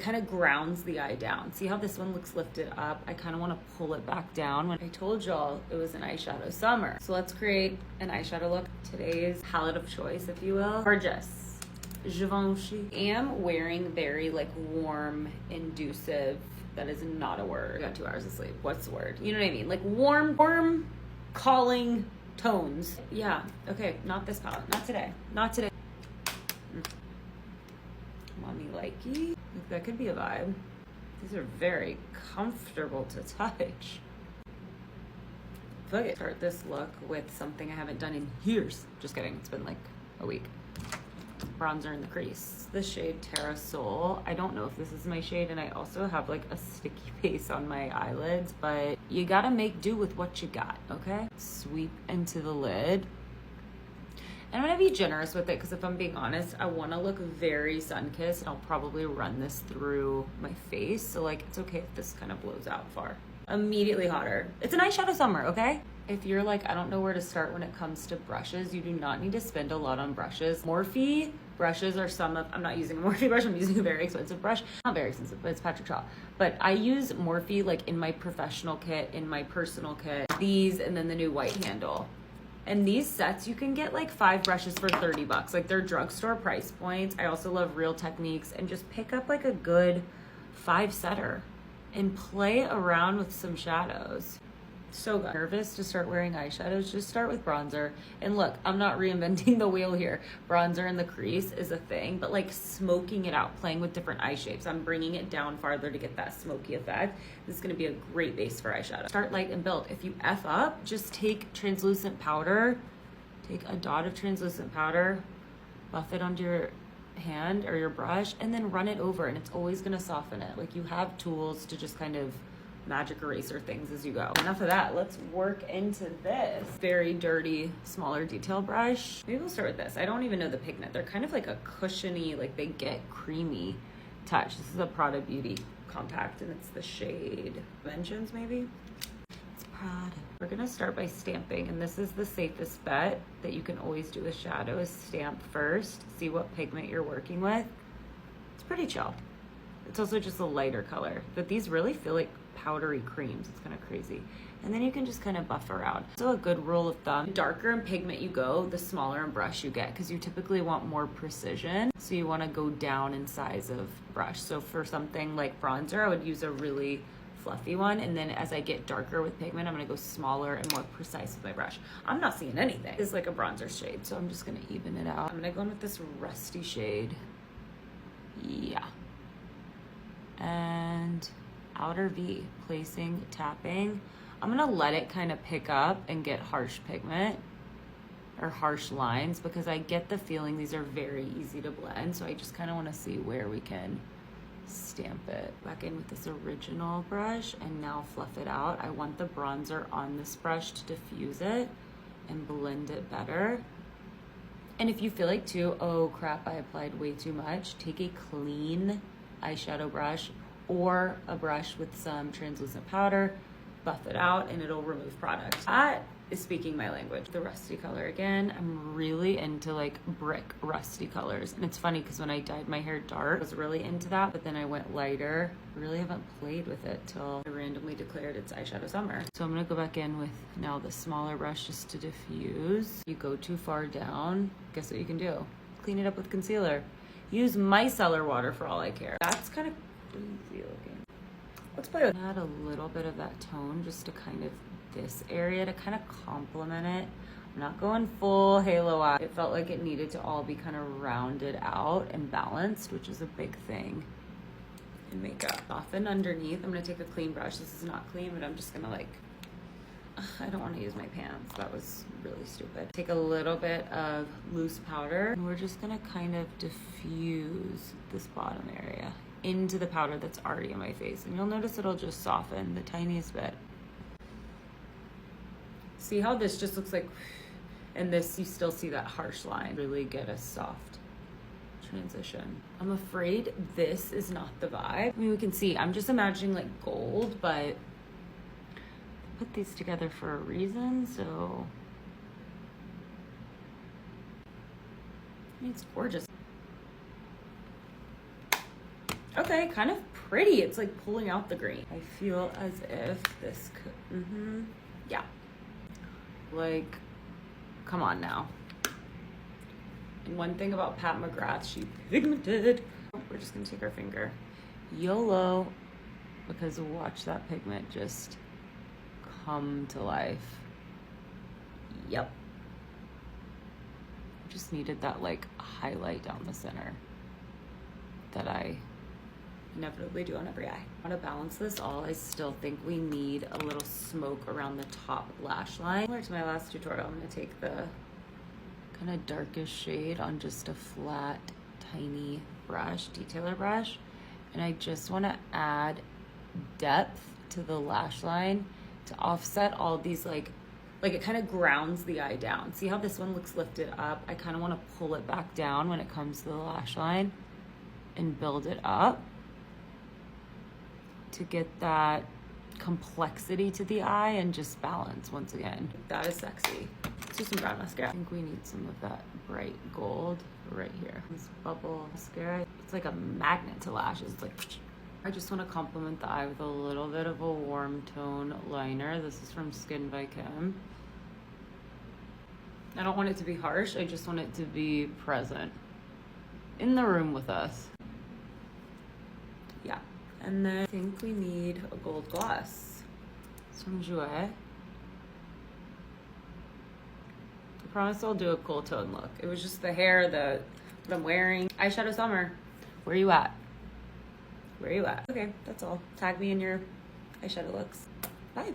kind of grounds the eye down. See how this one looks lifted up? I kind of want to pull it back down. When I told y'all it was an eyeshadow summer. So let's create an eyeshadow look. Today's palette of choice, if you will. Gorgeous. Givenchy. I am wearing very like warm, inducive, that is not a word. I got 2 hours of sleep. What's the word? You know what I mean? Like warm, calling tones. Yeah, okay, not this palette. Not today. Not today. Mommy likey. That could be a vibe. These are very comfortable to touch. I feel like I start this look with something I haven't done in years. Just kidding, it's been like a week. Bronzer in the crease. The shade Terrasol. I don't know if this is my shade, and I also have like a sticky face on my eyelids, but you gotta make do with what you got, okay? Sweep into the lid. And I'm gonna be generous with it because if I'm being honest, I wanna look very sun-kissed, and I'll probably run this through my face. So like, it's okay if this kind of blows out far. Immediately hotter. It's an eyeshadow summer, okay? If you're like, I don't know where to start when it comes to brushes, you do not need to spend a lot on brushes. Morphe brushes are some of, I'm not using a Morphe brush, I'm using a very expensive brush. Not very expensive, but it's Patrick Shaw. But I use Morphe like in my professional kit, in my personal kit, these, and then the new white handle. And these sets, you can get like 5 brushes for 30 bucks. Like they're drugstore price points. I also love Real Techniques, and just pick up like a good 5-setter and play around with some shadows. So good. Nervous to start wearing eyeshadows, just start with bronzer. And look, I'm not reinventing the wheel here. Bronzer in the crease is a thing, but like smoking it out, playing with different eye shapes. I'm bringing it down farther to get that smoky effect. This is gonna be a great base for eyeshadow. Start light and build. If you F up, just take translucent powder, take a dot of translucent powder, buff it onto your hand or your brush, and then run it over, and it's always gonna soften it. Like you have tools to just kind of magic eraser things as you go. Enough of that, let's work into this. Very dirty, smaller detail brush. Maybe we'll start with this. I don't even know the pigment. They're kind of like a cushiony, like they get creamy touch. This is a Prada Beauty compact, and it's the shade Mentions maybe? It's Prada. We're gonna start by stamping, and this is the safest bet that you can always do with shadow, is stamp first, see what pigment you're working with. It's pretty chill. It's also just a lighter color, but these really feel like powdery creams. It's kind of crazy. And then you can just kind of buff around. So a good rule of thumb, the darker in pigment you go, the smaller in brush you get, because you typically want more precision. So you want to go down in size of brush. So for something like bronzer, I would use a really fluffy one, and then as I get darker with pigment, I'm gonna go smaller and more precise with my brush. I'm not seeing anything. It's like a bronzer shade, so I'm just gonna even it out. I'm gonna go in with this rusty shade. Yeah. And outer V, placing, tapping. I'm gonna let it kind of pick up and get harsh pigment or harsh lines, because I get the feeling these are very easy to blend. So I just kind of want to see where we can stamp it. Back in with this original brush and now fluff it out. I want the bronzer on this brush to diffuse it and blend it better. And if you feel like too, oh crap, I applied way too much, take a clean eyeshadow brush or a brush with some translucent powder, buff it out, and it'll remove product. That is speaking my language. The rusty color again. I'm really into like brick rusty colors. And it's funny because when I dyed my hair dark, I was really into that, but then I went lighter. Really haven't played with it till I randomly declared it's eyeshadow summer. So I'm gonna go back in with now the smaller brush just to diffuse. You go too far down, guess what you can do? Clean it up with concealer. Use micellar water for all I care. That's kind of crazy looking. Let's play with, add a little bit of that tone just to kind of this area to kind of complement it. I'm not going full halo eye. It felt like it needed to all be kind of rounded out and balanced, which is a big thing in makeup. Soften underneath. I'm gonna take a clean brush. This is not clean, but I'm just gonna like, I don't want to use my pans. That was really stupid. Take a little bit of loose powder, and we're just gonna kind of diffuse this bottom area into the powder that's already in my face. And you'll notice it'll just soften the tiniest bit. See how this just looks like, and this, you still see that harsh line. Really get a soft transition. I'm afraid this is not the vibe. I mean, we can see, I'm just imagining like gold, but put these together for a reason, so. I mean, it's gorgeous. Okay, kind of pretty. It's like pulling out the green. I feel as if this could, yeah. Like, come on now. And one thing about Pat McGrath, she pigmented. We're just gonna take our finger. YOLO, because watch that pigment just come to life. Yep. Just needed that like highlight down the center that I inevitably do on every eye. I want to balance this all. I still think we need a little smoke around the top lash line. Similar to my last tutorial, I'm going to take the kind of darkest shade on just a flat, tiny brush, detailer brush, and I just want to add depth to the lash line to offset all these like it kind of grounds the eye down. See how this one looks lifted up? I kind of want to pull it back down when it comes to the lash line and build it up to get that complexity to the eye and just balance once again. That is sexy. Let's do some brown mascara. I think we need some of that bright gold right here. This bubble mascara, it's like a magnet to lashes. It's like, I just want to complement the eye with a little bit of a warm tone liner. This is from Skin by Kim. I don't want it to be harsh. I just want it to be present in the room with us. Yeah. And then I think we need a gold gloss. It's from Jouer. I promise I'll do a cool tone look. It was just the hair, what I'm wearing. Eyeshadow summer. Where you at? Where you at? Okay, that's all. Tag me in your eyeshadow looks. Bye.